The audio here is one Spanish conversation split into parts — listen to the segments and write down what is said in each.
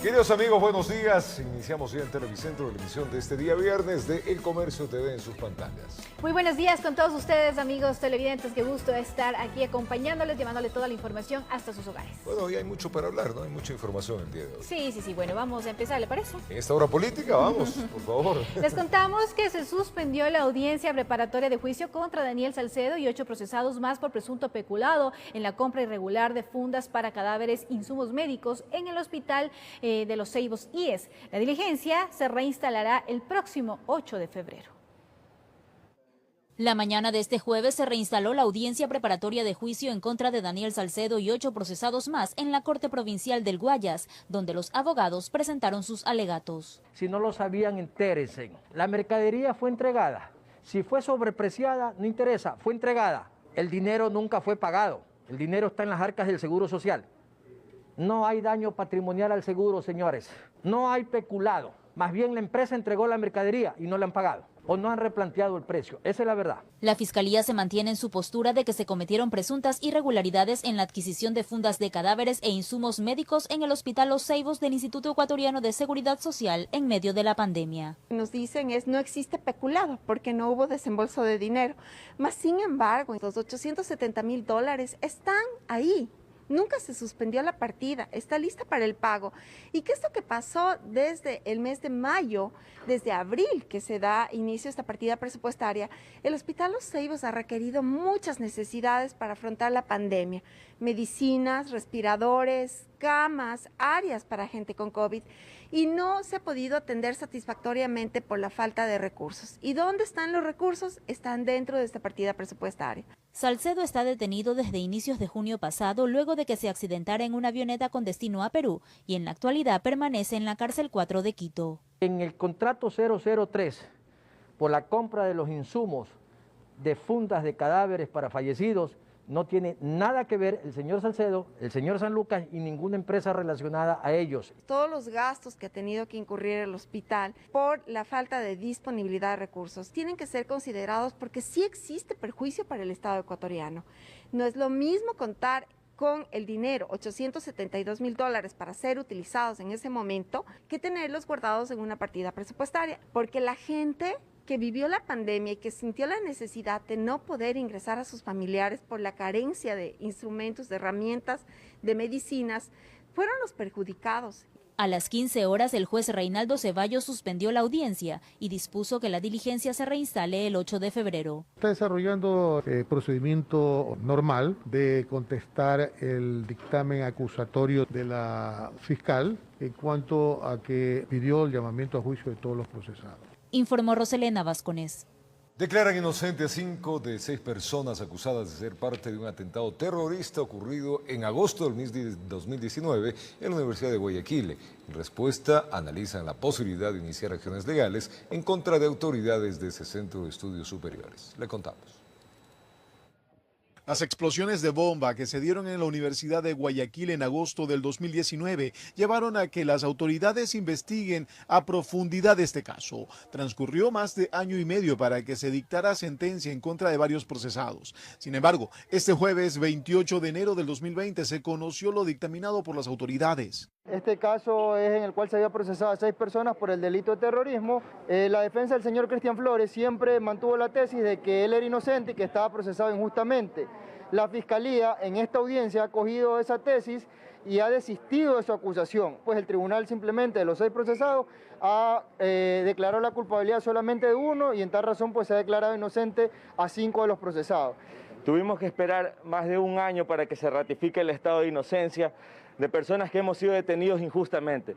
Queridos amigos, buenos días. Iniciamos ya en Televicentro la emisión de este día viernes de El Comercio TV en sus pantallas. Muy buenos días con todos ustedes, amigos televidentes. Qué gusto estar aquí acompañándoles, llevándoles toda la información hasta sus hogares. Bueno, hoy hay mucho para hablar, ¿no? Hay mucha información el día de hoy. Sí. Bueno, vamos a empezar, ¿le parece? En esta hora política, vamos, por favor. Les contamos que se suspendió la audiencia preparatoria de juicio contra Daniel Salcedo y 8 procesados más por presunto peculado en la compra irregular de fundas para cadáveres, insumos médicos en el hospital de los Ceibos IES. La diligencia se reinstalará el próximo 8 de febrero. La mañana de este jueves se reinstaló la audiencia preparatoria de juicio en contra de Daniel Salcedo y 8 procesados más en la Corte Provincial del Guayas, donde los abogados presentaron sus alegatos. Si no lo sabían, entérense. La mercadería fue entregada. Si fue sobrepreciada, no interesa, fue entregada. El dinero nunca fue pagado. El dinero está en las arcas del Seguro Social. No hay daño patrimonial al seguro, señores. No hay peculado. Más bien la empresa entregó la mercadería y no le han pagado. O no han replanteado el precio. Esa es la verdad. La Fiscalía se mantiene en su postura de que se cometieron presuntas irregularidades en la adquisición de fundas de cadáveres e insumos médicos en el Hospital Los Ceibos del Instituto Ecuatoriano de Seguridad Social en medio de la pandemia. Nos dicen no existe peculado porque no hubo desembolso de dinero. Mas sin embargo, los $870,000 están ahí. Nunca se suspendió la partida, está lista para el pago. ¿Y qué es lo que pasó desde el mes de mayo, desde abril que se da inicio a esta partida presupuestaria? El Hospital Los Ceibos ha requerido muchas necesidades para afrontar la pandemia. Medicinas, respiradores, camas, áreas para gente con COVID. Y no se ha podido atender satisfactoriamente por la falta de recursos. ¿Y dónde están los recursos? Están dentro de esta partida presupuestaria. Salcedo está detenido desde inicios de junio pasado luego de que se accidentara en una avioneta con destino a Perú y en la actualidad permanece en la cárcel 4 de Quito. En el contrato 003, por la compra de los insumos de fundas de cadáveres para fallecidos, no tiene nada que ver el señor Salcedo, el señor San Lucas y ninguna empresa relacionada a ellos. Todos los gastos que ha tenido que incurrir el hospital por la falta de disponibilidad de recursos tienen que ser considerados porque sí existe perjuicio para el Estado ecuatoriano. No es lo mismo contar con el dinero, $872,000 para ser utilizados en ese momento, que tenerlos guardados en una partida presupuestaria, porque la gente que vivió la pandemia y que sintió la necesidad de no poder ingresar a sus familiares por la carencia de instrumentos, de herramientas, de medicinas, fueron los perjudicados. A las 15 horas, el juez Reinaldo Ceballos suspendió la audiencia y dispuso que la diligencia se reinstale el 8 de febrero. Está desarrollando el procedimiento normal de contestar el dictamen acusatorio de la fiscal en cuanto a que pidió el llamamiento a juicio de todos los procesados. Informó Roselena Vasconés. Declaran inocentes 5 de 6 personas acusadas de ser parte de un atentado terrorista ocurrido en agosto del 2019 en la Universidad de Guayaquil. En respuesta, analizan la posibilidad de iniciar acciones legales en contra de autoridades de ese centro de estudios superiores. Le contamos. Las explosiones de bomba que se dieron en la Universidad de Guayaquil en agosto del 2019 llevaron a que las autoridades investiguen a profundidad este caso. Transcurrió más de año y medio para que se dictara sentencia en contra de varios procesados. Sin embargo, este jueves 28 de enero del 2020 se conoció lo dictaminado por las autoridades. Este caso es en el cual se había procesado a 6 personas por el delito de terrorismo. La defensa del señor Cristian Flores siempre mantuvo la tesis de que él era inocente y que estaba procesado injustamente. La Fiscalía en esta audiencia ha acogido esa tesis y ha desistido de su acusación. Pues el tribunal simplemente de los 6 procesados ha declarado la culpabilidad solamente de 1 y en tal razón pues se ha declarado inocente a 5 de los procesados. Tuvimos que esperar más de un año para que se ratifique el estado de inocencia de personas que hemos sido detenidos injustamente.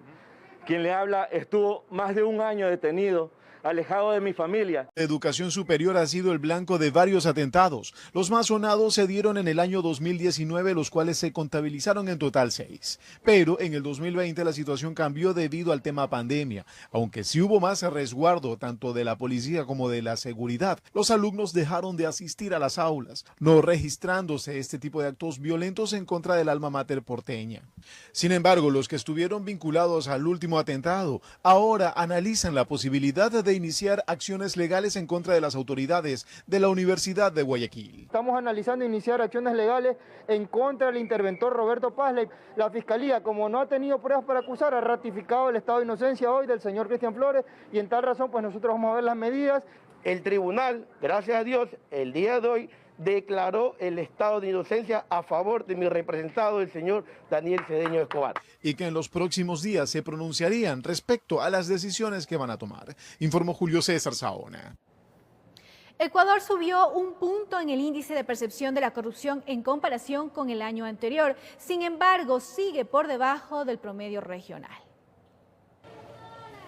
Quien le habla estuvo más de un año detenido, alejado de mi familia. La educación superior ha sido el blanco de varios atentados. Los más sonados se dieron en el año 2019, los cuales se contabilizaron en total 6. Pero en el 2020 la situación cambió debido al tema pandemia. Aunque sí hubo más resguardo tanto de la policía como de la seguridad, los alumnos dejaron de asistir a las aulas, no registrándose este tipo de actos violentos en contra del alma mater porteña. Sin embargo, los que estuvieron vinculados al último atentado ahora analizan la posibilidad de de iniciar acciones legales en contra de las autoridades de la Universidad de Guayaquil. Estamos analizando iniciar acciones legales en contra del interventor Roberto Pazley. La Fiscalía, como no ha tenido pruebas para acusar, ha ratificado el estado de inocencia hoy del señor Cristian Flores y en tal razón pues nosotros vamos a ver las medidas. El tribunal, gracias a Dios, el día de hoy declaró el estado de inocencia a favor de mi representado, el señor Daniel Cedeño Escobar. Y que en los próximos días se pronunciarían respecto a las decisiones que van a tomar, informó Julio César Saona. Ecuador subió un punto en el índice de percepción de la corrupción en comparación con el año anterior. Sin embargo, sigue por debajo del promedio regional.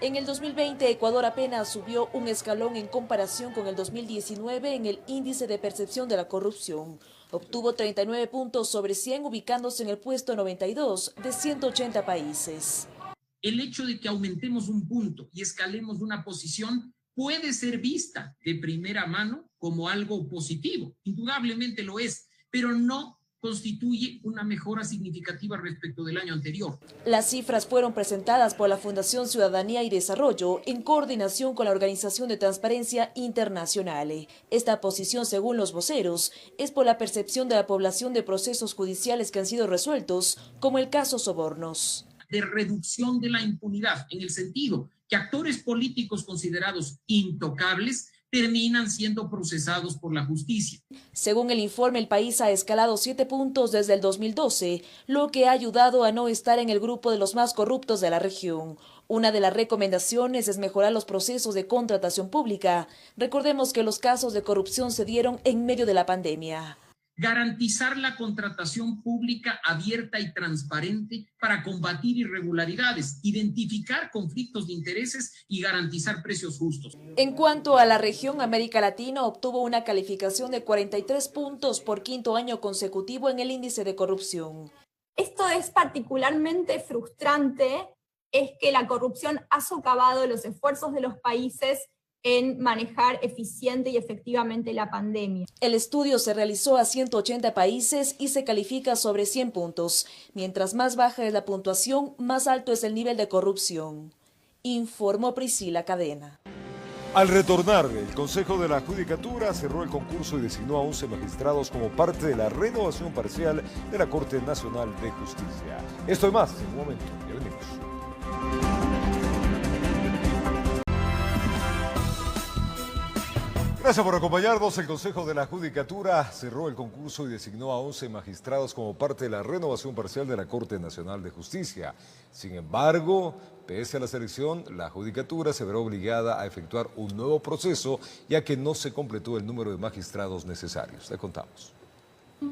En el 2020, Ecuador apenas subió un escalón en comparación con el 2019 en el índice de percepción de la corrupción. Obtuvo 39 puntos sobre 100, ubicándose en el puesto 92 de 180 países. El hecho de que aumentemos un punto y escalemos una posición puede ser vista de primera mano como algo positivo. Indudablemente lo es, pero no constituye una mejora significativa respecto del año anterior. Las cifras fueron presentadas por la Fundación Ciudadanía y Desarrollo en coordinación con la Organización de Transparencia Internacional. Esta posición, según los voceros, es por la percepción de la población de procesos judiciales que han sido resueltos, como el caso Sobornos. De reducción de la impunidad, en el sentido que actores políticos considerados intocables terminan siendo procesados por la justicia. Según el informe, el país ha escalado 7 puntos desde el 2012, lo que ha ayudado a no estar en el grupo de los más corruptos de la región. Una de las recomendaciones es mejorar los procesos de contratación pública. Recordemos que los casos de corrupción se dieron en medio de la pandemia. Garantizar la contratación pública abierta y transparente para combatir irregularidades, identificar conflictos de intereses y garantizar precios justos. En cuanto a la región, América Latina obtuvo una calificación de 43 puntos por quinto año consecutivo en el índice de corrupción. Esto es particularmente frustrante, es que la corrupción ha socavado los esfuerzos de los países en manejar eficiente y efectivamente la pandemia. El estudio se realizó a 180 países y se califica sobre 100 puntos. Mientras más baja es la puntuación, más alto es el nivel de corrupción. Informó Priscila Cadena. Al retornar, el Consejo de la Judicatura cerró el concurso y designó a 11 magistrados como parte de la renovación parcial de la Corte Nacional de Justicia. Esto y más en un momento. Ya venimos. Gracias por acompañarnos. El Consejo de la Judicatura cerró el concurso y designó a 11 magistrados como parte de la renovación parcial de la Corte Nacional de Justicia. Sin embargo, pese a la selección, la Judicatura se verá obligada a efectuar un nuevo proceso, ya que no se completó el número de magistrados necesarios. Le contamos.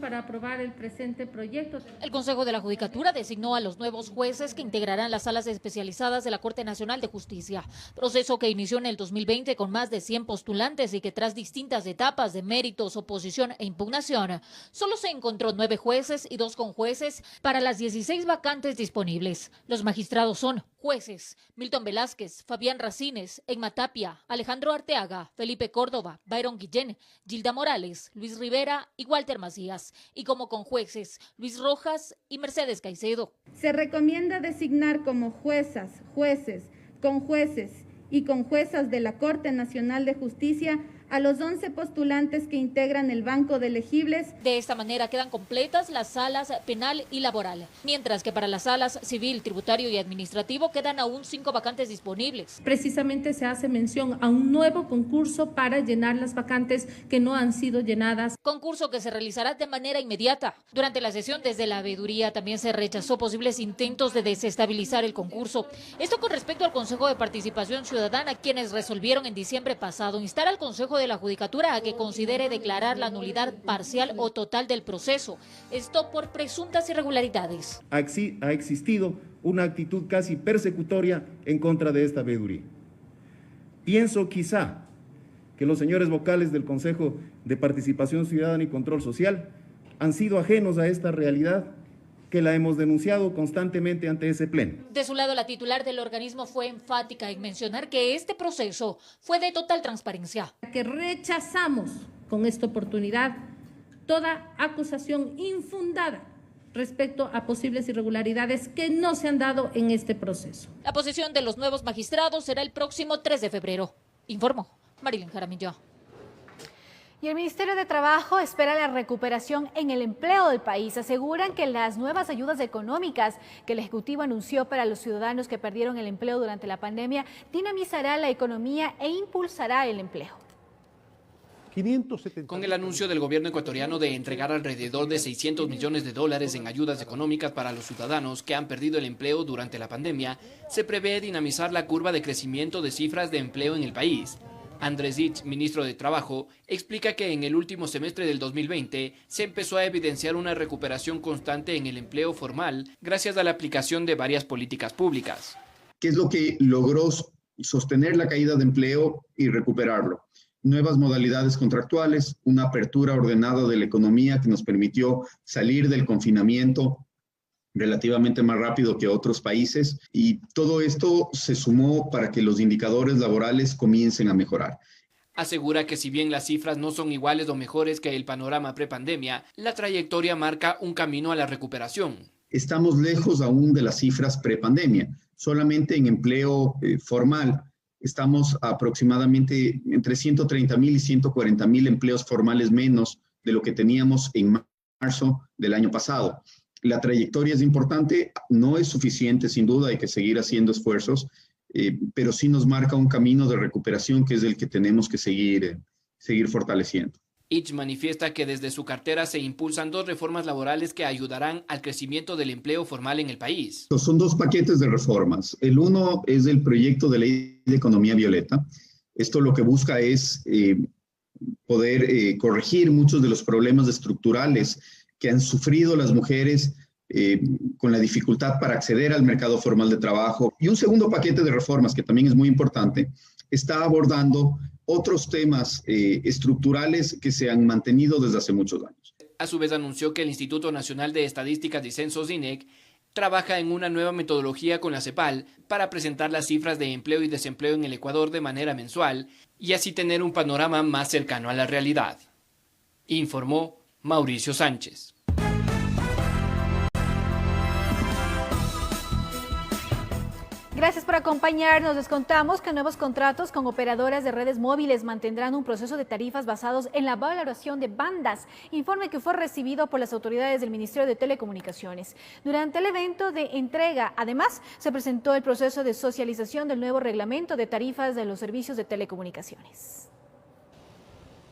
Para aprobar el presente proyecto. El Consejo de la Judicatura designó a los nuevos jueces que integrarán las salas especializadas de la Corte Nacional de Justicia, proceso que inició en el 2020 con más de 100 postulantes y que tras distintas etapas de méritos, oposición e impugnación, solo se encontró 9 jueces y 2 conjueces para las 16 vacantes disponibles. Los magistrados son jueces: Milton Velázquez, Fabián Racines, Emma Tapia, Alejandro Arteaga, Felipe Córdoba, Byron Guillén, Gilda Morales, Luis Rivera y Walter Macías. Y como conjueces, Luis Rojas y Mercedes Caicedo. Se recomienda designar como juezas, jueces, conjueces y conjuezas de la Corte Nacional de Justicia a los 11 postulantes que integran el banco de elegibles. De esta manera quedan completas las salas penal y laboral, mientras que para las salas civil, tributario y administrativo quedan aún 5 vacantes disponibles. Precisamente se hace mención a un nuevo concurso para llenar las vacantes que no han sido llenadas. Concurso que se realizará de manera inmediata. Durante la sesión, desde la veeduría también se rechazó posibles intentos de desestabilizar el concurso. Esto con respecto al Consejo de Participación Ciudadana, quienes resolvieron en diciembre pasado instar al Consejo de la Judicatura a que considere declarar la nulidad parcial o total del proceso. Esto por presuntas irregularidades. Ha existido una actitud casi persecutoria en contra de esta veeduría. Pienso quizá que los señores vocales del Consejo de Participación Ciudadana y Control Social han sido ajenos a esta realidad que la hemos denunciado constantemente ante ese pleno. De su lado, la titular del organismo fue enfática en mencionar que este proceso fue de total transparencia. Que rechazamos con esta oportunidad toda acusación infundada respecto a posibles irregularidades que no se han dado en este proceso. La posición de los nuevos magistrados será el próximo 3 de febrero. Informó Marilyn Jaramillo. Y el Ministerio de Trabajo espera la recuperación en el empleo del país. Aseguran que las nuevas ayudas económicas que el Ejecutivo anunció para los ciudadanos que perdieron el empleo durante la pandemia dinamizará la economía e impulsará el empleo. Con el anuncio del gobierno ecuatoriano de entregar alrededor de $600 millones en ayudas económicas para los ciudadanos que han perdido el empleo durante la pandemia, se prevé dinamizar la curva de crecimiento de cifras de empleo en el país. Andrés Itz, ministro de Trabajo, explica que en el último semestre del 2020 se empezó a evidenciar una recuperación constante en el empleo formal gracias a la aplicación de varias políticas públicas. ¿Qué es lo que logró sostener la caída de empleo y recuperarlo? Nuevas modalidades contractuales, una apertura ordenada de la economía que nos permitió salir del confinamiento relativamente más rápido que otros países, y todo esto se sumó para que los indicadores laborales comiencen a mejorar. Asegura que si bien las cifras no son iguales o mejores que el panorama prepandemia, la trayectoria marca un camino a la recuperación. Estamos lejos aún de las cifras prepandemia. Solamente en empleo formal estamos aproximadamente entre 130,000 y 140,000 empleos formales menos de lo que teníamos en marzo del año pasado. La trayectoria es importante, no es suficiente, sin duda, hay que seguir haciendo esfuerzos, pero sí nos marca un camino de recuperación que es el que tenemos que seguir fortaleciendo. Itch manifiesta que desde su cartera se impulsan 2 reformas laborales que ayudarán al crecimiento del empleo formal en el país. Son 2 paquetes de reformas. El uno es el proyecto de ley de economía violeta. Esto lo que busca es poder corregir muchos de los problemas estructurales que han sufrido las mujeres con la dificultad para acceder al mercado formal de trabajo. Y un segundo paquete de reformas, que también es muy importante, está abordando otros temas estructurales que se han mantenido desde hace muchos años. A su vez anunció que el Instituto Nacional de Estadísticas y Censos, INEC, trabaja en una nueva metodología con la CEPAL para presentar las cifras de empleo y desempleo en el Ecuador de manera mensual y así tener un panorama más cercano a la realidad. Informó Mauricio Sánchez. Gracias por acompañarnos. Les contamos que nuevos contratos con operadoras de redes móviles mantendrán un proceso de tarifas basados en la valoración de bandas, informe que fue recibido por las autoridades del Ministerio de Telecomunicaciones. Durante el evento de entrega, además, se presentó el proceso de socialización del nuevo reglamento de tarifas de los servicios de telecomunicaciones.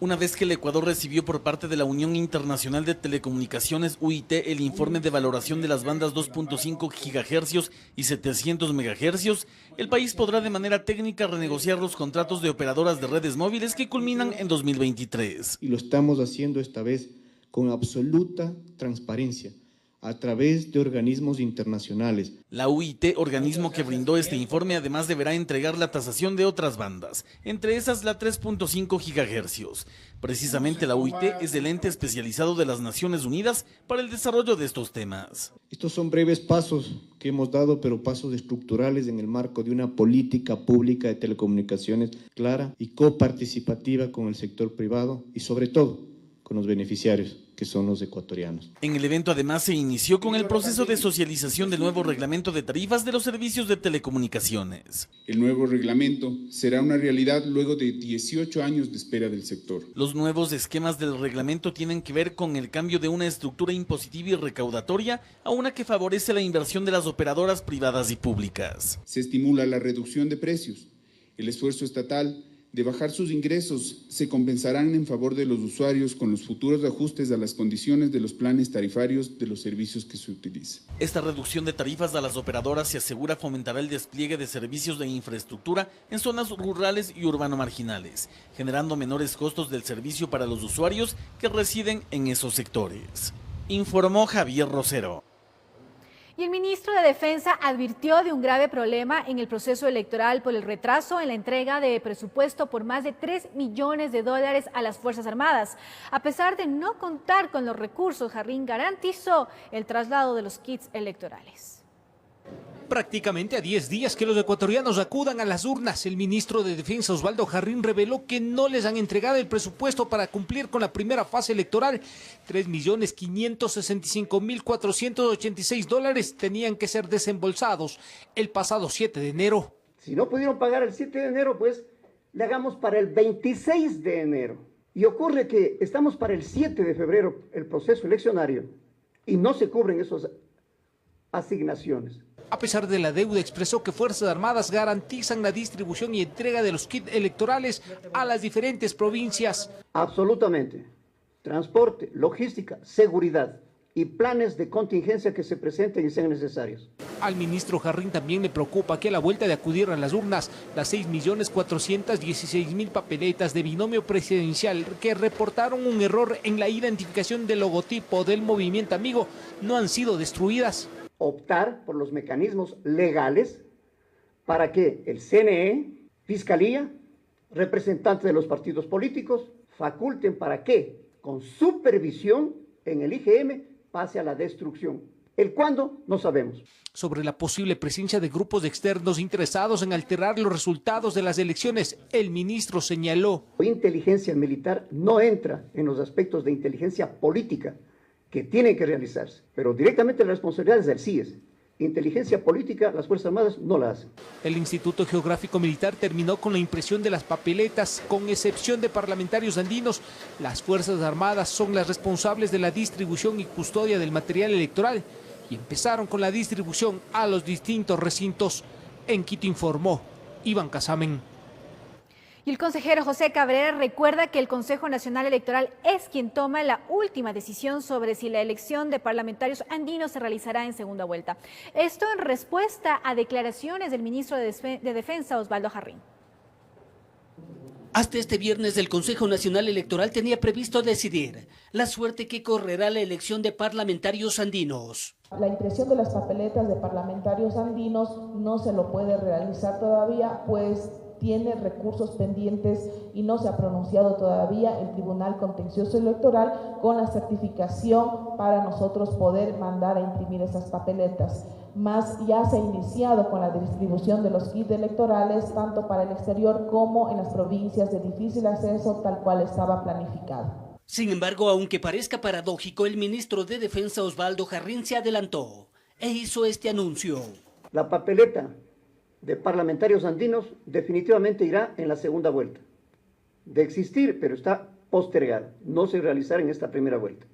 Una vez que el Ecuador recibió por parte de la Unión Internacional de Telecomunicaciones, UIT, el informe de valoración de las bandas 2.5 GHz y 700 MHz, el país podrá de manera técnica renegociar los contratos de operadoras de redes móviles que culminan en 2023. Y lo estamos haciendo esta vez con absoluta transparencia, a través de organismos internacionales. La UIT, organismo que brindó este informe, además deberá entregar la tasación de otras bandas, entre esas la 3.5 GHz. Precisamente la UIT es el ente especializado de las Naciones Unidas para el desarrollo de estos temas. Estos son breves pasos que hemos dado, pero pasos estructurales en el marco de una política pública de telecomunicaciones clara y coparticipativa con el sector privado y sobre todo con los beneficiarios, que son los ecuatorianos. En el evento además se inició con el proceso de socialización del nuevo reglamento de tarifas de los servicios de telecomunicaciones. El nuevo reglamento será una realidad luego de 18 años de espera del sector. Los nuevos esquemas del reglamento tienen que ver con el cambio de una estructura impositiva y recaudatoria a una que favorece la inversión de las operadoras privadas y públicas. Se estimula la reducción de precios. El esfuerzo estatal de bajar sus ingresos se compensarán en favor de los usuarios con los futuros ajustes a las condiciones de los planes tarifarios de los servicios que se utilizan. Esta reducción de tarifas a las operadoras se asegura fomentará el despliegue de servicios de infraestructura en zonas rurales y urbano-marginales, generando menores costos del servicio para los usuarios que residen en esos sectores. Informó Javier Rosero. Y el ministro de Defensa advirtió de un grave problema en el proceso electoral por el retraso en la entrega de presupuesto por más de $3 millones a las Fuerzas Armadas. A pesar de no contar con los recursos, Jarrín garantizó el traslado de los kits electorales. Prácticamente a 10 días que los ecuatorianos acudan a las urnas, el ministro de Defensa Osvaldo Jarrín reveló que no les han entregado el presupuesto para cumplir con la primera fase electoral. $3.565.486 tenían que ser desembolsados el pasado 7 de enero. Si no pudieron pagar el 7 de enero, pues le hagamos para el 26 de enero. Y ocurre que estamos para el 7 de febrero, el proceso eleccionario, y no se cubren esas asignaciones. A pesar de la deuda, expresó que Fuerzas Armadas garantizan la distribución y entrega de los kits electorales a las diferentes provincias. Absolutamente. Transporte, logística, seguridad y planes de contingencia que se presenten y sean necesarios. Al ministro Jarrín también le preocupa que a la vuelta de acudir a las urnas, las 6.416.000 papeletas de binomio presidencial que reportaron un error en la identificación del logotipo del movimiento amigo no han sido destruidas. Optar por los mecanismos legales para que el CNE, Fiscalía, representantes de los partidos políticos, faculten para que, con supervisión en el IGM, pase a la destrucción. ¿El cuándo? No sabemos. Sobre la posible presencia de grupos externos interesados en alterar los resultados de las elecciones, el ministro señaló: Inteligencia militar no entra en los aspectos de inteligencia política que tienen que realizarse, pero directamente la responsabilidad es del CIES. Inteligencia política, las Fuerzas Armadas no la hacen. El Instituto Geográfico Militar terminó con la impresión de las papeletas, con excepción de parlamentarios andinos. Las Fuerzas Armadas son las responsables de la distribución y custodia del material electoral y empezaron con la distribución a los distintos recintos. En Quito informó Iván Casamen. Y el consejero José Cabrera recuerda que el Consejo Nacional Electoral es quien toma la última decisión sobre si la elección de parlamentarios andinos se realizará en segunda vuelta. Esto en respuesta a declaraciones del ministro de Defensa, Osvaldo Jarrín. Hasta este viernes el Consejo Nacional Electoral tenía previsto decidir la suerte que correrá la elección de parlamentarios andinos. La impresión de las papeletas de parlamentarios andinos no se lo puede realizar todavía, pues tiene recursos pendientes y no se ha pronunciado todavía el Tribunal Contencioso Electoral con la certificación para nosotros poder mandar a imprimir esas papeletas. Más ya se ha iniciado con la distribución de los kits electorales tanto para el exterior como en las provincias de difícil acceso, tal cual estaba planificado. Sin embargo, aunque parezca paradójico, el ministro de Defensa Osvaldo Jarrín se adelantó e hizo este anuncio. La papeleta de parlamentarios andinos definitivamente irá en la segunda vuelta. De existir, pero está postergada, no se realizará en esta primera vuelta.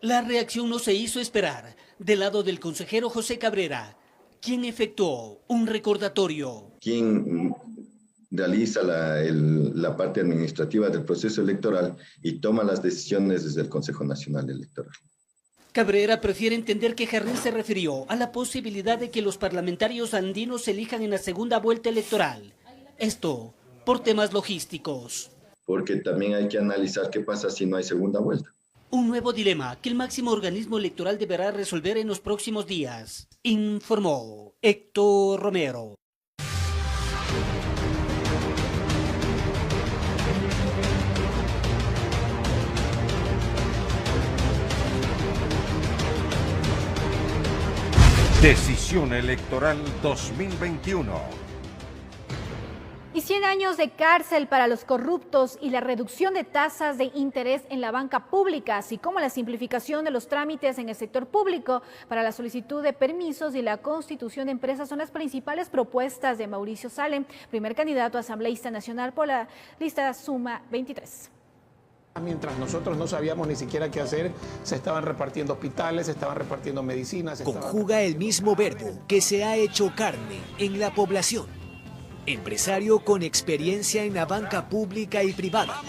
La reacción no se hizo esperar del lado del consejero José Cabrera, quien efectuó un recordatorio. Quien realiza la parte administrativa del proceso electoral y toma las decisiones desde el Consejo Nacional Electoral. Cabrera prefiere entender que Jarrín se refirió a la posibilidad de que los parlamentarios andinos se elijan en la segunda vuelta electoral. Esto por temas logísticos. Porque también hay que analizar qué pasa si no hay segunda vuelta. Un nuevo dilema que el máximo organismo electoral deberá resolver en los próximos días, informó Héctor Romero. Decisión Electoral 2021. Y 100 años de cárcel para los corruptos y la reducción de tasas de interés en la banca pública, así como la simplificación de los trámites en el sector público para la solicitud de permisos y la constitución de empresas son las principales propuestas de Mauricio Salem, primer candidato a asambleísta nacional por la lista Suma 23. Mientras nosotros no sabíamos ni siquiera qué hacer, se estaban repartiendo hospitales, se estaban repartiendo medicinas. Conjuga el mismo verbo que se ha hecho carne en la población. Empresario con experiencia en la banca pública y privada.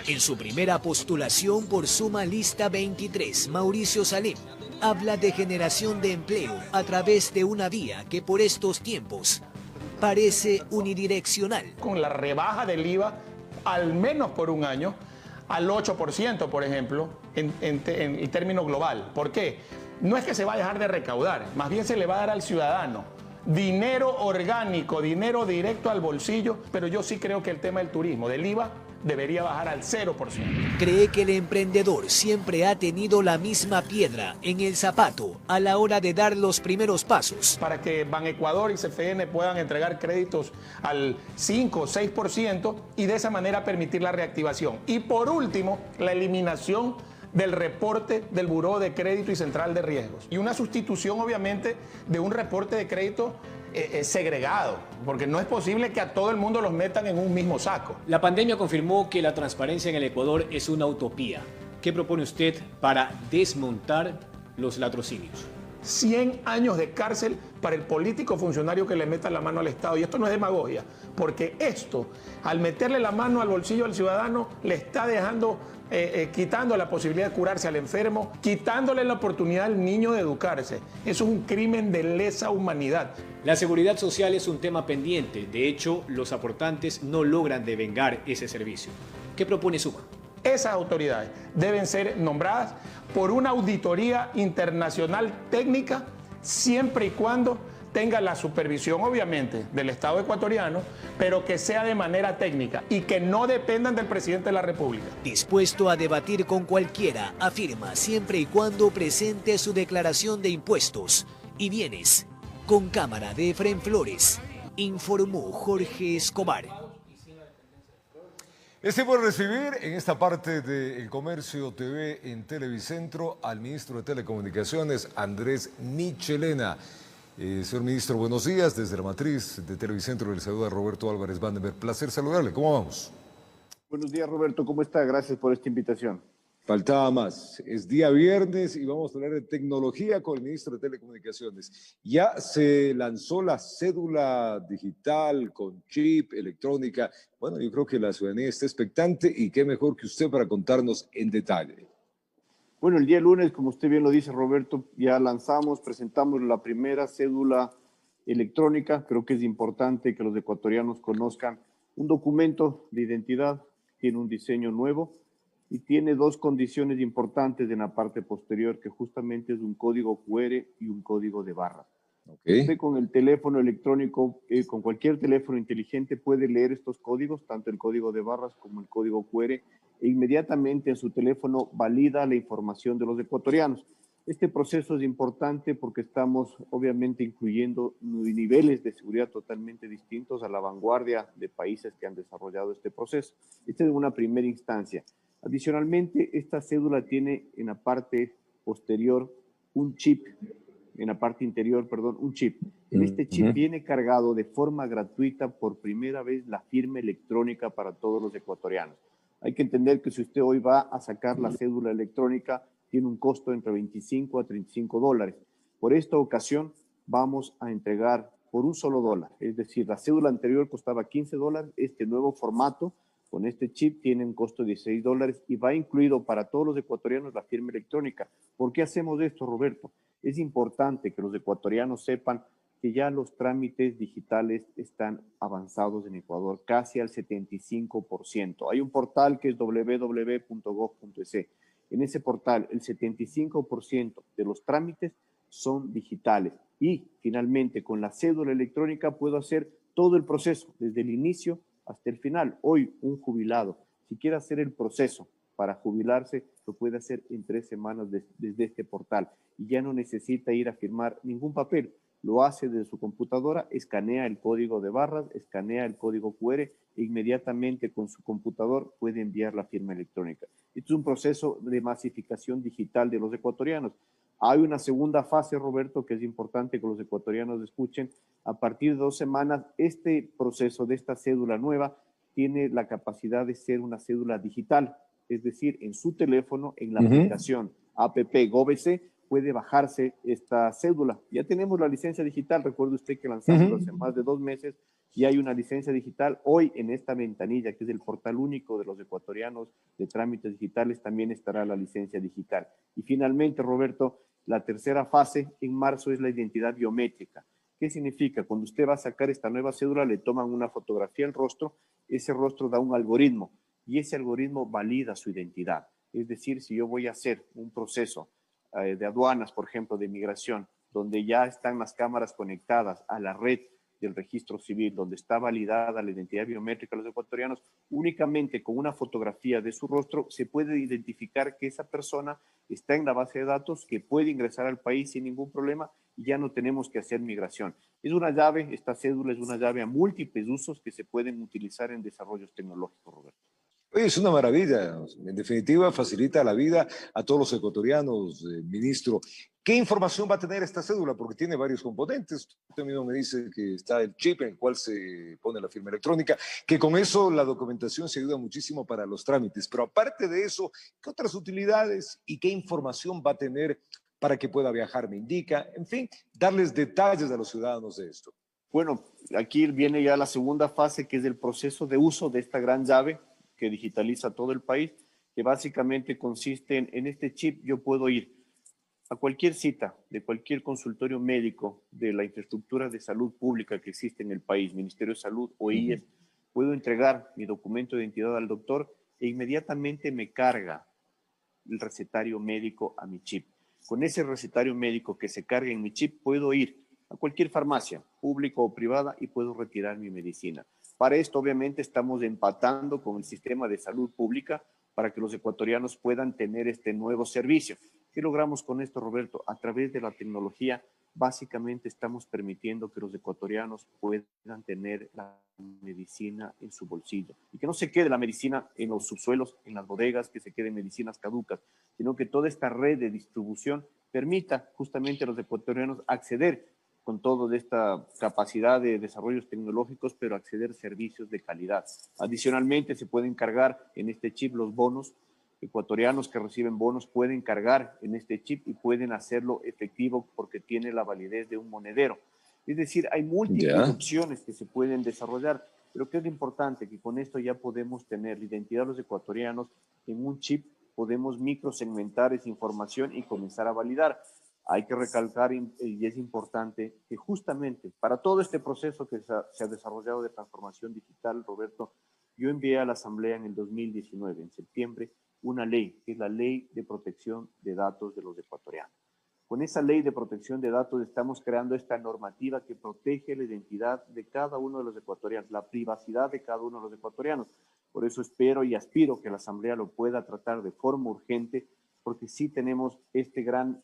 En su primera postulación por Suma Lista 23, Mauricio Salem habla de generación de empleo a través de una vía que por estos tiempos parece unidireccional. Con la rebaja del IVA, al menos por un año, al 8%, por ejemplo, en el término global. ¿Por qué? No es que se va a dejar de recaudar, más bien se le va a dar al ciudadano dinero orgánico, dinero directo al bolsillo, pero yo sí creo que el tema del turismo, del IVA, debería bajar al 0%. Cree que el emprendedor siempre ha tenido la misma piedra en el zapato a la hora de dar los primeros pasos. Para que Banecuador y CFN puedan entregar créditos al 5 o 6% y de esa manera permitir la reactivación. Y por último, la eliminación del reporte del Buró de Crédito y Central de Riesgos. Y una sustitución, obviamente, de un reporte de crédito segregado, porque no es posible que a todo el mundo los metan en un mismo saco. La pandemia confirmó que la transparencia en el Ecuador es una utopía. ¿Qué propone usted para desmontar los latrocinios? 100 años de cárcel para el político funcionario que le meta la mano al Estado. Y esto no es demagogia, porque esto, al meterle la mano al bolsillo al ciudadano, le está dejando, quitando la posibilidad de curarse al enfermo, quitándole la oportunidad al niño de educarse. Eso es un crimen de lesa humanidad. La seguridad social es un tema pendiente. De hecho, los aportantes no logran devengar ese servicio. ¿Qué propone Suma? Esas autoridades deben ser nombradas por una auditoría internacional técnica, siempre y cuando tenga la supervisión, obviamente, del Estado ecuatoriano, pero que sea de manera técnica y que no dependan del presidente de la República. Dispuesto a debatir con cualquiera, afirma, siempre y cuando presente su declaración de impuestos y bienes. Con cámara de Efraín Flores, informó Jorge Escobar. Es tiempo de recibir en esta parte de El Comercio TV en Televicentro al ministro de Telecomunicaciones, Andrés Michelena. Señor ministro, buenos días. Desde la matriz de Televicentro le saluda Roberto Álvarez Vandenberg. Placer saludarle. ¿Cómo vamos? Buenos días, Roberto. ¿Cómo está? Gracias por esta invitación. Faltaba más. Es día viernes y vamos a hablar de tecnología con el ministro de Telecomunicaciones. Ya se lanzó la cédula digital con chip, electrónica. Bueno, yo creo que la ciudadanía está expectante y qué mejor que usted para contarnos en detalle. Bueno, el día lunes, como usted bien lo dice, Roberto, ya presentamos la primera cédula electrónica. Creo que es importante que los ecuatorianos conozcan un documento de identidad. Tiene un diseño nuevo y tiene dos condiciones importantes en la parte posterior, que justamente es un código QR y un código de barras. Okay. Usted con el teléfono electrónico, con cualquier teléfono inteligente puede leer estos códigos, tanto el código de barras como el código QR, e inmediatamente en su teléfono valida la información de los ecuatorianos. Este proceso es importante porque estamos obviamente incluyendo niveles de seguridad totalmente distintos a la vanguardia de países que han desarrollado este proceso. Esta es una primera instancia. Adicionalmente, esta cédula tiene en la parte posterior un chip, en la parte interior, perdón, un chip. En este chip viene cargado de forma gratuita por primera vez la firma electrónica para todos los ecuatorianos. Hay que entender que si usted hoy va a sacar la cédula electrónica, tiene un costo entre 25 a 35 dólares. Por esta ocasión vamos a entregar por un solo dólar. Es decir, la cédula anterior costaba 15 dólares, este nuevo formato con este chip tiene un costo de 16 dólares y va incluido para todos los ecuatorianos la firma electrónica. ¿Por qué hacemos esto, Roberto? Es importante que los ecuatorianos sepan que ya los trámites digitales están avanzados en Ecuador, casi al 75%. Hay un portal que es www.gov.es. En ese portal, el 75% de los trámites son digitales. Y, finalmente, con la cédula electrónica puedo hacer todo el proceso, desde el inicio hasta el final. Hoy, un jubilado, si quiere hacer el proceso para jubilarse, lo puede hacer en 3 semanas desde este portal. Y ya no necesita ir a firmar ningún papel. Lo hace desde su computadora, escanea el código de barras, escanea el código QR e inmediatamente con su computador puede enviar la firma electrónica. Esto es un proceso de masificación digital de los ecuatorianos. Hay una segunda fase, Roberto, que es importante que los ecuatorianos escuchen. A partir de 2 semanas, este proceso de esta cédula nueva tiene la capacidad de ser una cédula digital, es decir, en su teléfono, en la aplicación app.gov.es, puede bajarse esta cédula. Ya tenemos la licencia digital, recuerde usted que lanzamos hace más de 2 meses y hay una licencia digital. Hoy en esta ventanilla, que es el portal único de los ecuatorianos de trámites digitales, también estará la licencia digital. Y finalmente, Roberto, la tercera fase en marzo es la identidad biométrica. ¿Qué significa? Cuando usted va a sacar esta nueva cédula, le toman una fotografía del rostro, ese rostro da un algoritmo y ese algoritmo valida su identidad. Es decir, si yo voy a hacer un proceso de aduanas, por ejemplo, de migración, donde ya están las cámaras conectadas a la red del registro civil, donde está validada la identidad biométrica de los ecuatorianos, únicamente con una fotografía de su rostro se puede identificar que esa persona está en la base de datos, que puede ingresar al país sin ningún problema y ya no tenemos que hacer migración. Es una llave, esta cédula es una llave a múltiples usos que se pueden utilizar en desarrollos tecnológicos, Roberto. Oye, es una maravilla. En definitiva, facilita la vida a todos los ecuatorianos, ministro. ¿Qué información va a tener esta cédula? Porque tiene varios componentes. Usted mismo me dice que está el chip en el cual se pone la firma electrónica, que con eso la documentación se ayuda muchísimo para los trámites. Pero aparte de eso, ¿qué otras utilidades y qué información va a tener para que pueda viajar? Me indica, en fin, darles detalles a los ciudadanos de esto. Bueno, aquí viene ya la segunda fase, que es el proceso de uso de esta gran llave que digitaliza todo el país, que básicamente consiste en este chip. Yo puedo ir a cualquier cita de cualquier consultorio médico de la infraestructura de salud pública que existe en el país, Ministerio de Salud o IES, puedo entregar mi documento de identidad al doctor e inmediatamente me carga el recetario médico a mi chip. Con ese recetario médico que se carga en mi chip, puedo ir a cualquier farmacia, pública o privada, y puedo retirar mi medicina. Para esto, obviamente, estamos empatando con el sistema de salud pública para que los ecuatorianos puedan tener este nuevo servicio. ¿Qué logramos con esto, Roberto? A través de la tecnología, básicamente estamos permitiendo que los ecuatorianos puedan tener la medicina en su bolsillo y que no se quede la medicina en los subsuelos, en las bodegas, que se queden medicinas caducas, sino que toda esta red de distribución permita justamente a los ecuatorianos acceder con toda esta capacidad de desarrollos tecnológicos, pero acceder a servicios de calidad. Adicionalmente, se pueden cargar en este chip los bonos. Ecuatorianos que reciben bonos pueden cargar en este chip y pueden hacerlo efectivo porque tiene la validez de un monedero. Es decir, hay múltiples opciones que se pueden desarrollar, pero que es importante que con esto ya podemos tener la identidad de los ecuatorianos en un chip, podemos microsegmentar esa información y comenzar a validar. Hay que recalcar, y es importante, que justamente para todo este proceso que se ha desarrollado de transformación digital, Roberto, yo envié a la Asamblea en el 2019, en septiembre, una ley, que es la Ley de Protección de Datos de los Ecuatorianos. Con esa Ley de Protección de Datos estamos creando esta normativa que protege la identidad de cada uno de los ecuatorianos, la privacidad de cada uno de los ecuatorianos. Por eso espero y aspiro que la Asamblea lo pueda tratar de forma urgente, porque sí tenemos este gran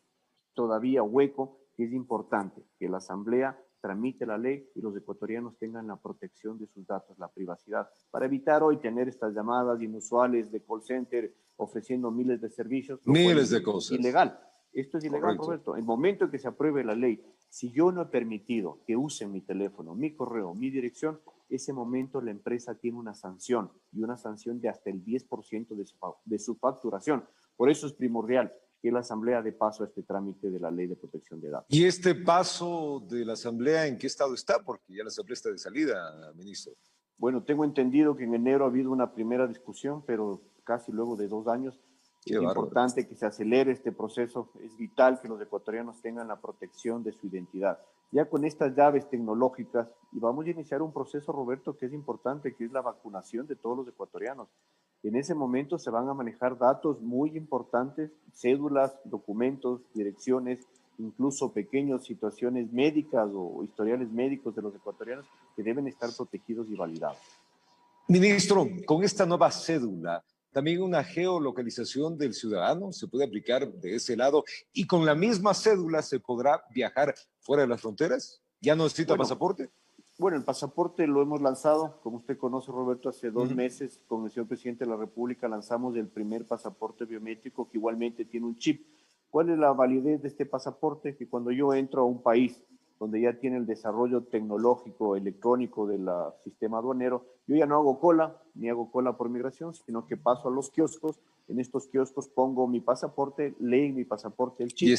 todavía hueco, que es importante que la Asamblea tramite la ley y los ecuatorianos tengan la protección de sus datos, la privacidad, para evitar hoy tener estas llamadas inusuales de call center ofreciendo miles de servicios. Miles de cosas. Ilegal. Esto es ilegal, Correcto. Roberto. En el momento en que se apruebe la ley, si yo no he permitido que usen mi teléfono, mi correo, mi dirección, ese momento la empresa tiene una sanción, y una sanción de hasta el 10% de su facturación. Por eso es primordial que la Asamblea dé paso a este trámite de la Ley de Protección de Datos. ¿Y este paso de la Asamblea en qué estado está? Porque ya la Asamblea está de salida, ministro. Bueno, tengo entendido que en enero ha habido una primera discusión, pero casi luego de 2 años. Es importante que se acelere este proceso. Es vital que los ecuatorianos tengan la protección de su identidad. Ya con estas llaves tecnológicas, y vamos a iniciar un proceso, Roberto, que es importante, que es la vacunación de todos los ecuatorianos. En ese momento se van a manejar datos muy importantes, cédulas, documentos, direcciones, incluso pequeñas situaciones médicas o historiales médicos de los ecuatorianos que deben estar protegidos y validados. Ministro, con esta nueva cédula, también una geolocalización del ciudadano se puede aplicar de ese lado, y con la misma cédula se podrá viajar fuera de las fronteras. ¿Ya no necesita pasaporte? Bueno, el pasaporte lo hemos lanzado, como usted conoce, Roberto, hace 2 meses con el señor presidente de la República lanzamos el primer pasaporte biométrico que igualmente tiene un chip. ¿Cuál es la validez de este pasaporte? Que cuando yo entro a un país donde ya tiene el desarrollo tecnológico, electrónico del sistema aduanero, yo ya no hago cola, ni hago cola por migración, sino que paso a los kioscos. En estos kioscos pongo mi pasaporte, leen mi pasaporte, el chip,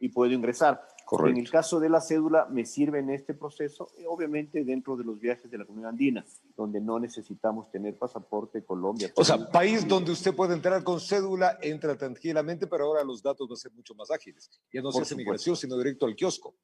y puedo ingresar. Correcto. En el caso de la cédula, me sirve en este proceso, obviamente dentro de los viajes de la Comunidad Andina, donde no necesitamos tener pasaporte, Colombia. O sea, país donde usted puede entrar con cédula, entra tranquilamente, pero ahora los datos van a ser mucho más ágiles. Ya no se hace migración, sino directo al kiosco.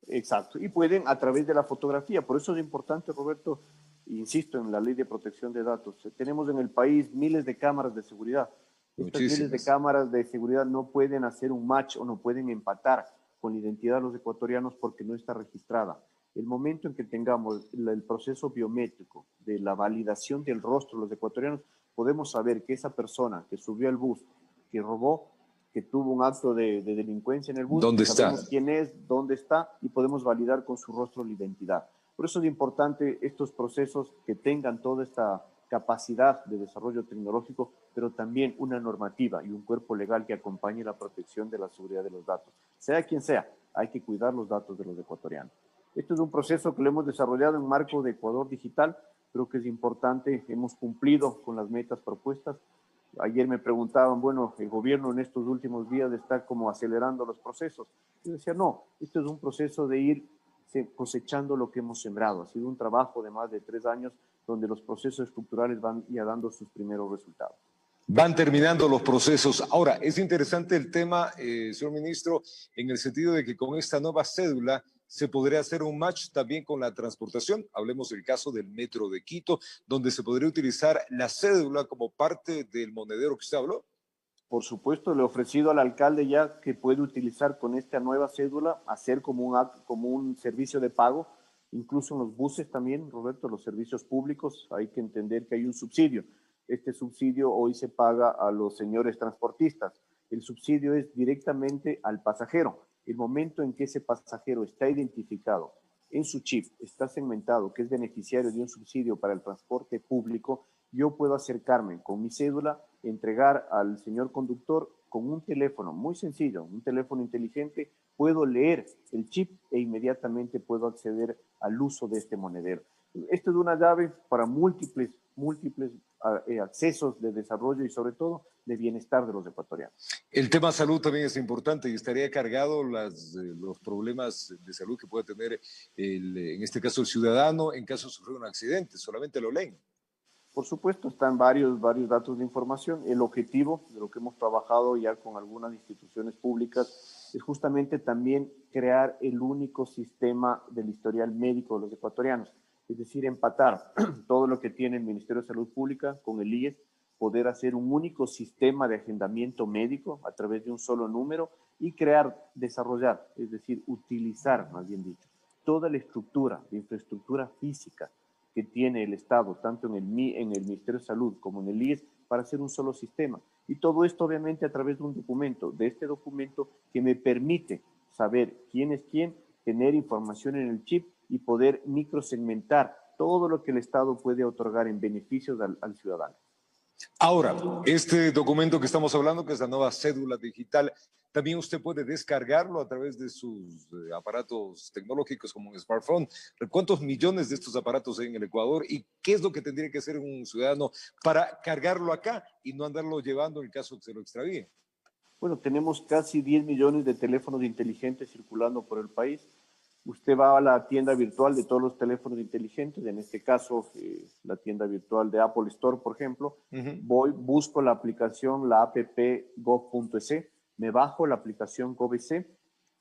Exacto, y pueden a través de la fotografía. Por eso es importante, Roberto, insisto en la Ley de Protección de Datos. Tenemos en el país miles de cámaras de seguridad. Estas miles de cámaras de seguridad no pueden hacer un match o no pueden empatar con la identidad de los ecuatorianos porque no está registrada. El momento en que tengamos el proceso biométrico de la validación del rostro de los ecuatorianos, podemos saber que esa persona que subió al bus, que robó, que tuvo un acto de delincuencia en el bus, ¿dónde sabemos está? quién es, dónde está, y podemos validar con su rostro la identidad. Por eso es importante estos procesos que tengan toda esta capacidad de desarrollo tecnológico, pero también una normativa y un cuerpo legal que acompañe la protección de la seguridad de los datos. Sea quien sea, hay que cuidar los datos de los ecuatorianos. Esto es un proceso que lo hemos desarrollado en marco de Ecuador Digital. Creo que es importante, hemos cumplido con las metas propuestas. Ayer me preguntaban, bueno, el gobierno en estos últimos días está como acelerando los procesos. Yo decía, no, esto es un proceso de ir cosechando lo que hemos sembrado. Ha sido un trabajo de más de 3 años donde los procesos estructurales van ya dando sus primeros resultados. Van terminando los procesos. Ahora, es interesante el tema, señor ministro, en el sentido de que con esta nueva cédula se podría hacer un match también con la transportación. Hablemos del caso del Metro de Quito, donde se podría utilizar la cédula como parte del monedero que usted habló. Por supuesto, le he ofrecido al alcalde ya que puede utilizar con esta nueva cédula, hacer como un servicio de pago, incluso en los buses también, Roberto, los servicios públicos, hay que entender que hay un subsidio. Este subsidio hoy se paga a los señores transportistas. El subsidio es directamente al pasajero. El momento en que ese pasajero está identificado en su chip, está segmentado, que es beneficiario de un subsidio para el transporte público, yo puedo acercarme con mi cédula, entregar al señor conductor con un teléfono muy sencillo, un teléfono inteligente, puedo leer el chip e inmediatamente puedo acceder al uso de este monedero. Esto es una llave para múltiples accesos de desarrollo y sobre todo de bienestar de los ecuatorianos. El tema salud también es importante y estaría cargado los problemas de salud que puede tener, en este caso, el ciudadano en caso de sufrir un accidente. Solamente lo leen. Por supuesto, están varios datos de información. El objetivo de lo que hemos trabajado ya con algunas instituciones públicas es justamente también crear el único sistema del historial médico de los ecuatorianos. Es decir, empatar todo lo que tiene el Ministerio de Salud Pública con el IES, poder hacer un único sistema de agendamiento médico a través de un solo número y desarrollar, es decir, utilizar, más bien dicho, toda la estructura, la infraestructura física que tiene el Estado, tanto en el Ministerio de Salud como en el IES, para hacer un solo sistema. Y todo esto, obviamente, a través de un documento, de este documento que me permite saber quién es quién, tener información en el chip y poder microsegmentar todo lo que el Estado puede otorgar en beneficios al ciudadano. Ahora, este documento que estamos hablando, que es la nueva cédula digital, también usted puede descargarlo a través de sus aparatos tecnológicos como un smartphone. ¿Cuántos millones de estos aparatos hay en el Ecuador? ¿Y qué es lo que tendría que hacer un ciudadano para cargarlo acá y no andarlo llevando en caso que se lo extravíe? Bueno, tenemos casi 10 millones de teléfonos inteligentes circulando por el país. Usted va a la tienda virtual de todos los teléfonos inteligentes, en este caso la tienda virtual de Apple Store, por ejemplo. Busco la aplicación, la app gov.es, me bajo la aplicación GovES.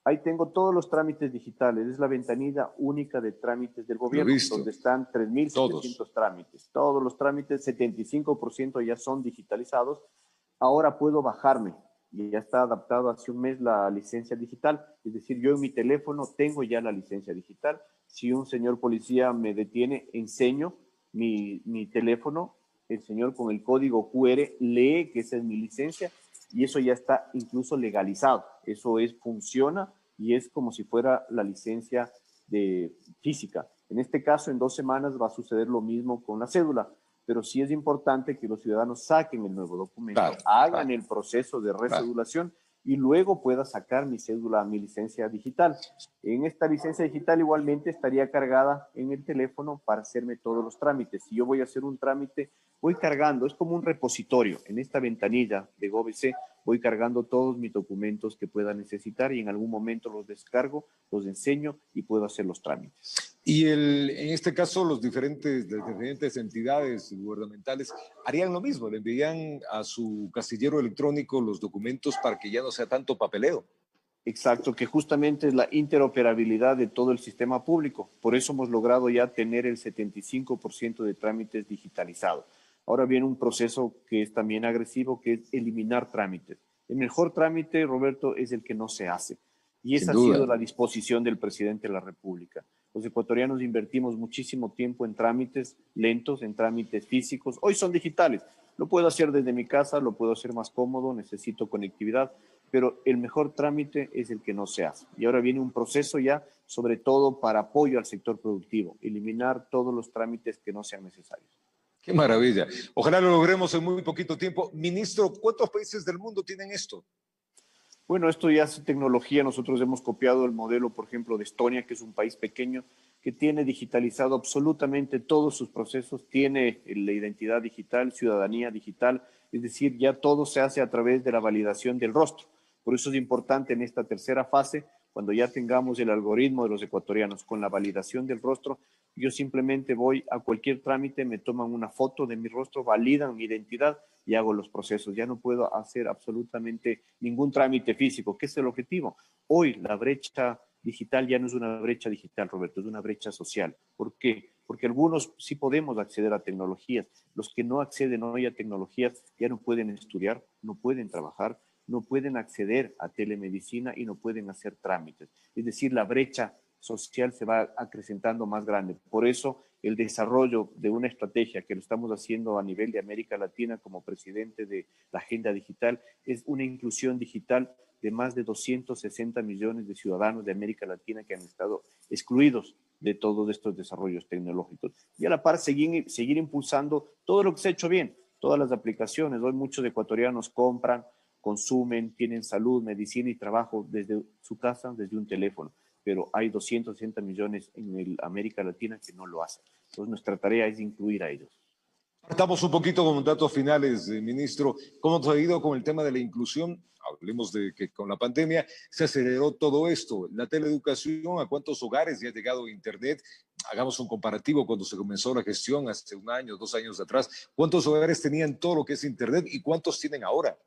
Ahí tengo todos los trámites digitales. Es la ventanilla única de trámites del gobierno, donde están 3.700 trámites. Todos los trámites, 75% ya son digitalizados. Ahora puedo bajarme. Y ya está adaptado hace un mes la licencia digital, es decir, yo en mi teléfono tengo ya la licencia digital. Si un señor policía me detiene, enseño mi teléfono, el señor con el código QR lee que esa es mi licencia y eso ya está incluso legalizado. Eso funciona y es como si fuera la licencia física. En este caso, en 2 semanas va a suceder lo mismo con la cédula. Pero sí es importante que los ciudadanos saquen el nuevo documento, hagan el proceso de recedulación y luego pueda sacar mi cédula, mi licencia digital. En esta licencia digital igualmente estaría cargada en el teléfono para hacerme todos los trámites. Si yo voy a hacer un trámite, voy cargando, es como un repositorio. En esta ventanilla de GovES voy cargando todos mis documentos que pueda necesitar y en algún momento los descargo, los enseño y puedo hacer los trámites. Y en este caso las diferentes entidades gubernamentales harían lo mismo, le envían a su casillero electrónico los documentos para que ya no sea tanto papeleo. Exacto, que justamente es la interoperabilidad de todo el sistema público. Por eso hemos logrado ya tener el 75% de trámites digitalizados. Ahora viene un proceso que es también agresivo, que es eliminar trámites. El mejor trámite, Roberto, es el que no se hace. Y esa ha sido la disposición del presidente de la República. Los ecuatorianos invertimos muchísimo tiempo en trámites lentos, en trámites físicos. Hoy son digitales. Lo puedo hacer desde mi casa, lo puedo hacer más cómodo, necesito conectividad, pero el mejor trámite es el que no se hace. Y ahora viene un proceso ya, sobre todo para apoyo al sector productivo, eliminar todos los trámites que no sean necesarios. Qué maravilla. Ojalá lo logremos en muy poquito tiempo. Ministro, ¿cuántos países del mundo tienen esto? Bueno, esto ya es tecnología. Nosotros hemos copiado el modelo, por ejemplo, de Estonia, que es un país pequeño que tiene digitalizado absolutamente todos sus procesos, tiene la identidad digital, ciudadanía digital, es decir, ya todo se hace a través de la validación del rostro. Por eso es importante en esta tercera fase, cuando ya tengamos el algoritmo de los ecuatorianos con la validación del rostro, yo simplemente voy a cualquier trámite, me toman una foto de mi rostro, validan mi identidad y hago los procesos. Ya no puedo hacer absolutamente ningún trámite físico, que es el objetivo. Hoy la brecha digital ya no es una brecha digital, Roberto, es una brecha social. ¿Por qué? Porque algunos sí podemos acceder a tecnologías. Los que no acceden hoy a tecnologías ya no pueden estudiar, no pueden trabajar, no pueden acceder a telemedicina y no pueden hacer trámites. Es decir, la brecha social se va acrecentando más grande. Por eso el desarrollo de una estrategia que lo estamos haciendo a nivel de América Latina como presidente de la Agenda Digital es una inclusión digital de más de 260 millones de ciudadanos de América Latina que han estado excluidos de todos estos desarrollos tecnológicos. Y a la par seguir impulsando todo lo que se ha hecho bien, todas las aplicaciones. Hoy muchos ecuatorianos compran, consumen, tienen salud, medicina y trabajo desde su casa, desde un teléfono. Pero hay 260 millones en América Latina que no lo hacen. Entonces nuestra tarea es incluir a ellos. Estamos un poquito con datos finales, ministro. ¿Cómo nos ha ido con el tema de la inclusión? Hablemos de que con la pandemia se aceleró todo esto. La teleeducación, ¿a cuántos hogares ya ha llegado Internet? Hagamos un comparativo cuando se comenzó la gestión hace 1 año, 2 años atrás. ¿Cuántos hogares tenían todo lo que es Internet y cuántos tienen ahora?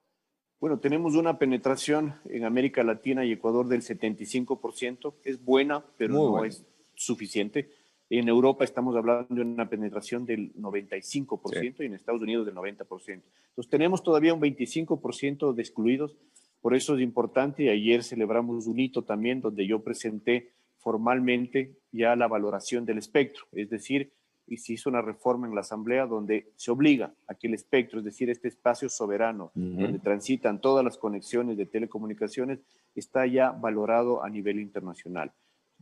Bueno, tenemos una penetración en América Latina y Ecuador del 75%. Es buena, pero no es suficiente. En Europa estamos hablando de una penetración del 95% y en Estados Unidos del 90%. Entonces tenemos todavía un 25% de excluidos. Por eso es importante, y ayer celebramos un hito también donde yo presenté formalmente ya la valoración del espectro. Es decir, y se hizo una reforma en la Asamblea donde se obliga a que el espectro, es decir, este espacio soberano donde transitan todas las conexiones de telecomunicaciones, está ya valorado a nivel internacional.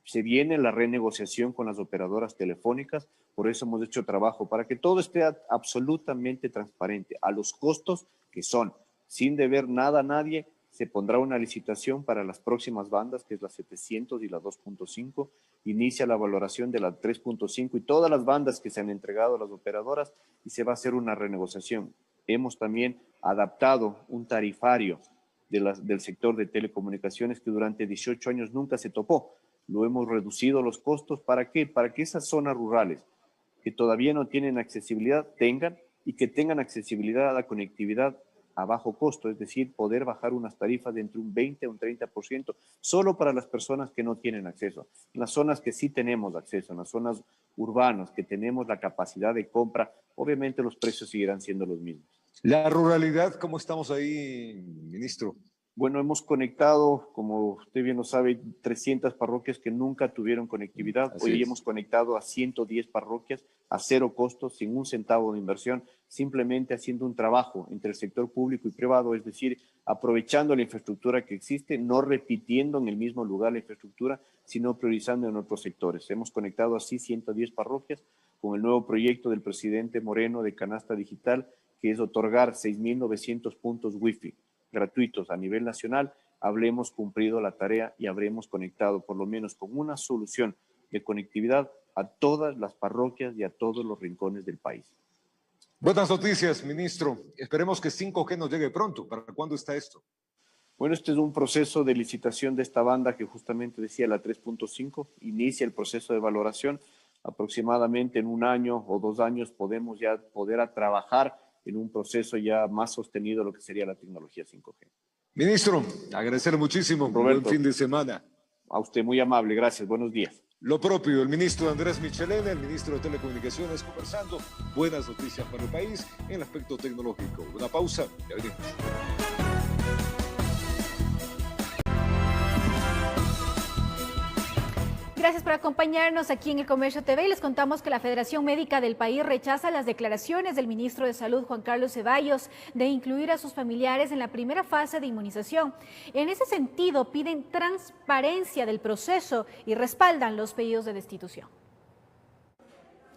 Se viene la renegociación con las operadoras telefónicas, por eso hemos hecho trabajo para que todo esté absolutamente transparente a los costos que son, sin deber nada a nadie. Se pondrá una licitación para las próximas bandas, que es la 700 y la 2.5. Inicia la valoración de la 3.5 y todas las bandas que se han entregado a las operadoras y se va a hacer una renegociación. Hemos también adaptado un tarifario del sector de telecomunicaciones que durante 18 años nunca se topó. Lo hemos reducido los costos. ¿Para qué? Para que esas zonas rurales que todavía no tienen accesibilidad tengan y que tengan accesibilidad a la conectividad a bajo costo, es decir, poder bajar unas tarifas de entre un 20 a un 30% solo para las personas que no tienen acceso. En las zonas que sí tenemos acceso, en las zonas urbanas que tenemos la capacidad de compra, obviamente los precios seguirán siendo los mismos. La ruralidad, ¿cómo estamos ahí, ministro? Bueno, hemos conectado, como usted bien lo sabe, 300 parroquias que nunca tuvieron conectividad. Hoy hemos conectado a 110 parroquias a 0 costo, sin un centavo de inversión, simplemente haciendo un trabajo entre el sector público y privado, es decir, aprovechando la infraestructura que existe, no repitiendo en el mismo lugar la infraestructura, sino priorizando en otros sectores. Hemos conectado así 110 parroquias con el nuevo proyecto del presidente Moreno de Canasta Digital, que es otorgar 6.900 puntos Wi-Fi gratuitos a nivel nacional. Habremos cumplido la tarea y habremos conectado por lo menos con una solución de conectividad a todas las parroquias y a todos los rincones del país. Buenas noticias, ministro. Esperemos que 5G nos llegue pronto. ¿Para cuándo está esto? Bueno, este es un proceso de licitación de esta banda que justamente decía la 3.5. Inicia el proceso de valoración. Aproximadamente en 1 año o 2 años podemos ya trabajar en un proceso ya más sostenido lo que sería la tecnología 5G. Ministro, agradecerle muchísimo. Roberto, buen fin de semana. A usted muy amable, gracias, buenos días. Lo propio, el ministro Andrés Michelena, el ministro de Telecomunicaciones, conversando buenas noticias para el país en el aspecto tecnológico. Una pausa, ya venimos. Gracias por acompañarnos aquí en El Comercio TV. Les contamos que la Federación Médica del país rechaza las declaraciones del ministro de Salud, Juan Carlos Ceballos, de incluir a sus familiares en la primera fase de inmunización. En ese sentido, piden transparencia del proceso y respaldan los pedidos de destitución.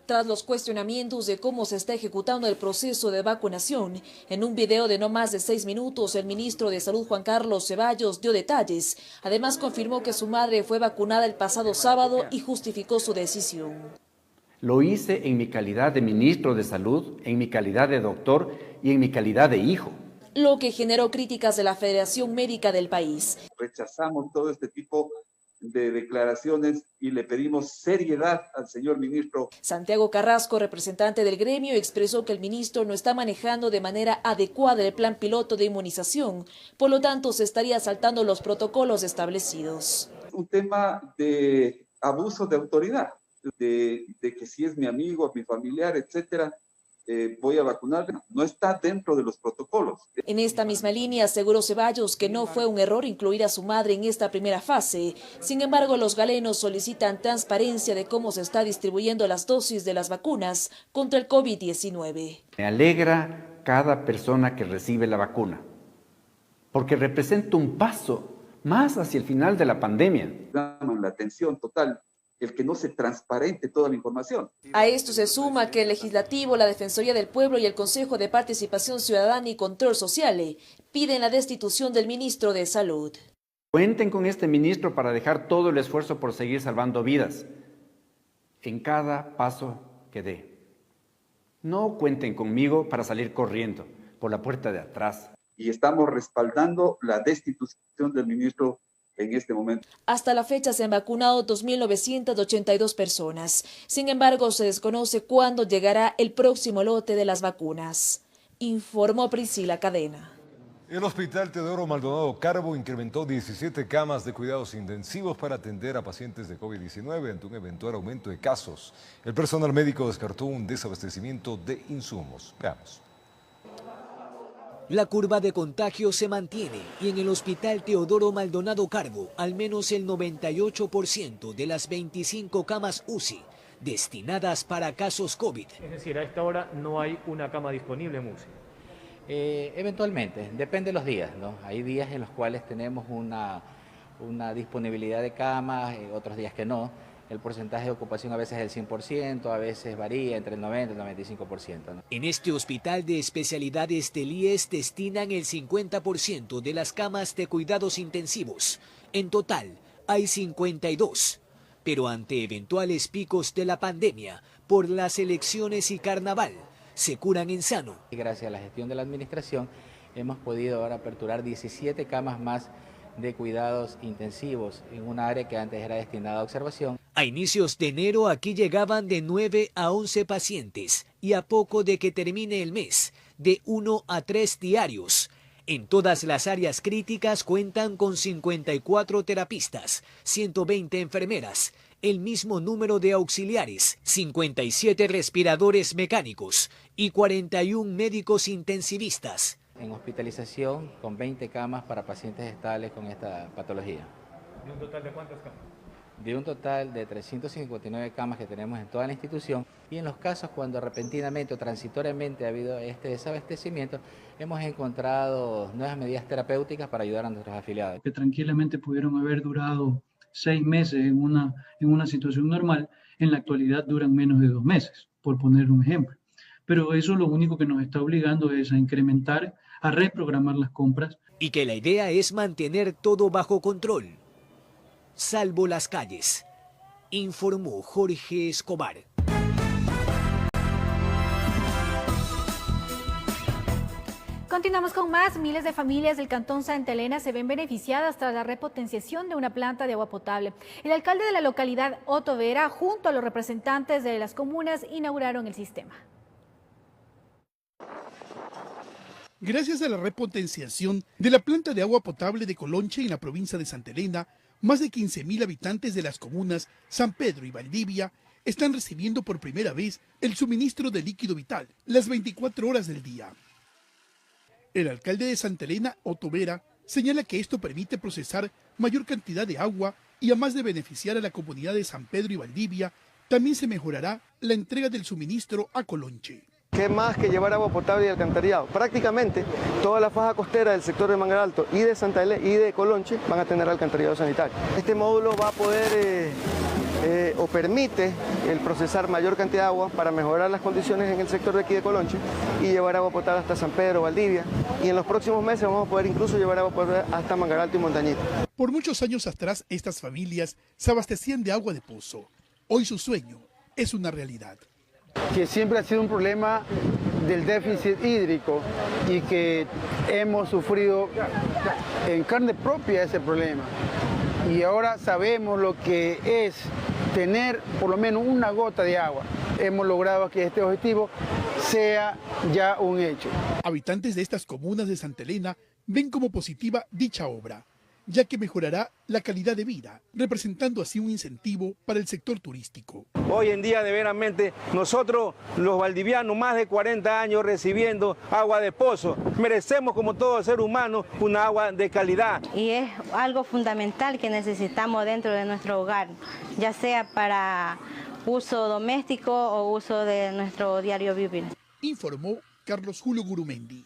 Tras los cuestionamientos de cómo se está ejecutando el proceso de vacunación, en un video de no más de 6 minutos, el ministro de Salud Juan Carlos Ceballos dio detalles. Además confirmó que su madre fue vacunada el pasado sábado y justificó su decisión. Lo hice en mi calidad de ministro de Salud, en mi calidad de doctor y en mi calidad de hijo. Lo que generó críticas de la Federación Médica del país. Rechazamos todo este tipo de declaraciones y le pedimos seriedad al señor ministro. Santiago Carrasco, representante del gremio, expresó que el ministro no está manejando de manera adecuada el plan piloto de inmunización, por lo tanto se estaría saltando los protocolos establecidos. Un tema de abuso de autoridad, de que si es mi amigo, mi familiar, etcétera, voy a vacunarle, no está dentro de los protocolos. En esta misma línea aseguró Ceballos que no fue un error incluir a su madre en esta primera fase. Sin embargo, los galenos solicitan transparencia de cómo se está distribuyendo las dosis de las vacunas contra el COVID-19. Me alegra cada persona que recibe la vacuna, porque representa un paso más hacia el final de la pandemia. Damos la atención total, el que no se transparente toda la información. A esto se suma que el Legislativo, la Defensoría del Pueblo y el Consejo de Participación Ciudadana y Control Social piden la destitución del ministro de Salud. Cuenten con este ministro para dejar todo el esfuerzo por seguir salvando vidas en cada paso que dé. No cuenten conmigo para salir corriendo por la puerta de atrás. Y estamos respaldando la destitución del ministro en este momento. Hasta la fecha se han vacunado 2.982 personas. Sin embargo, se desconoce cuándo llegará el próximo lote de las vacunas. Informó Priscila Cadena. El Hospital Teodoro Maldonado Carbo incrementó 17 camas de cuidados intensivos para atender a pacientes de COVID-19 ante un eventual aumento de casos. El personal médico descartó un desabastecimiento de insumos. Veamos. La curva de contagio se mantiene y en el Hospital Teodoro Maldonado Carbo, al menos el 98% de las 25 camas UCI destinadas para casos COVID. Es decir, a esta hora no hay una cama disponible en UCI. Eventualmente, depende de los días, ¿no? Hay días en los cuales tenemos una disponibilidad de camas, otros días que no. El porcentaje de ocupación a veces es el 100%, a veces varía entre el 90 y el 95%, ¿no? En este hospital de especialidades del IES destinan el 50% de las camas de cuidados intensivos. En total, hay 52. Pero ante eventuales picos de la pandemia, por las elecciones y carnaval, se curan en sano. Gracias a la gestión de la administración, hemos podido ahora aperturar 17 camas más de cuidados intensivos en un área que antes era destinada a observación. A inicios de enero aquí llegaban de 9 a 11 pacientes y a poco de que termine el mes, de 1 a 3 diarios. En todas las áreas críticas cuentan con 54 terapistas, 120 enfermeras, el mismo número de auxiliares, 57 respiradores mecánicos y 41 médicos intensivistas. En hospitalización con 20 camas para pacientes estables con esta patología. ¿De un total de cuántas camas? De un total de 359 camas que tenemos en toda la institución, y en los casos cuando repentinamente o transitoriamente ha habido este desabastecimiento, hemos encontrado nuevas medidas terapéuticas para ayudar a nuestros afiliados. Que tranquilamente pudieron haber durado 6 meses en una situación normal, en la actualidad duran menos de 2 meses, por poner un ejemplo. Pero eso lo único que nos está obligando es a incrementar, a reprogramar las compras. Y que la idea es mantener todo bajo control, salvo las calles, informó Jorge Escobar. Continuamos con más. Miles de familias del cantón Santa Elena se ven beneficiadas tras la repotenciación de una planta de agua potable. El alcalde de la localidad, Otto Vera, junto a los representantes de las comunas, inauguraron el sistema. Gracias a la repotenciación de la planta de agua potable de Colonche en la provincia de Santa Elena, más de 15.000 habitantes de las comunas San Pedro y Valdivia están recibiendo por primera vez el suministro de líquido vital las 24 horas del día. El alcalde de Santa Elena, Otto Vera, señala que esto permite procesar mayor cantidad de agua y además de beneficiar a la comunidad de San Pedro y Valdivia, también se mejorará la entrega del suministro a Colonche. ¿Qué más que llevar agua potable y alcantarillado? Prácticamente toda la faja costera del sector de Mangar Alto y de Santa Elena y de Colonche van a tener alcantarillado sanitario. Este módulo va a poder o permite el procesar mayor cantidad de agua para mejorar las condiciones en el sector de aquí de Colonche y llevar agua potable hasta San Pedro, Valdivia. Y en los próximos meses vamos a poder incluso llevar agua potable hasta Mangaro Alto y Montañita. Por muchos años atrás, estas familias se abastecían de agua de pozo. Hoy su sueño es una realidad. Que siempre ha sido un problema del déficit hídrico y que hemos sufrido en carne propia ese problema. Y ahora sabemos lo que es tener por lo menos una gota de agua. Hemos logrado que este objetivo sea ya un hecho. Habitantes de estas comunas de Santa Elena ven como positiva dicha obra, ya que mejorará la calidad de vida, representando así un incentivo para el sector turístico. Hoy en día, de veramente, nosotros los valdivianos, más de 40 años recibiendo agua de pozo, merecemos como todo ser humano una agua de calidad. Y es algo fundamental que necesitamos dentro de nuestro hogar, ya sea para uso doméstico o uso de nuestro diario vivir. Informó Carlos Julio Gurumendi.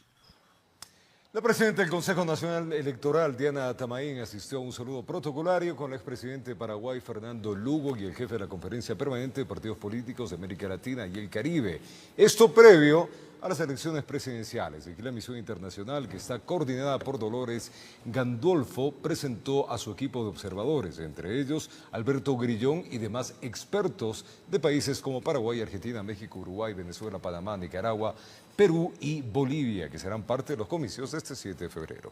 La presidenta del Consejo Nacional Electoral, Diana Tamaín, asistió a un saludo protocolario con el expresidente de Paraguay, Fernando Lugo, y el jefe de la Conferencia Permanente de Partidos Políticos de América Latina y el Caribe. Esto previo a las elecciones presidenciales. Aquí la misión internacional, que está coordinada por Dolores Gandolfo, presentó a su equipo de observadores, entre ellos Alberto Grillón y demás expertos de países como Paraguay, Argentina, México, Uruguay, Venezuela, Panamá, Nicaragua, Perú y Bolivia, que serán parte de los comicios de este 7 de febrero.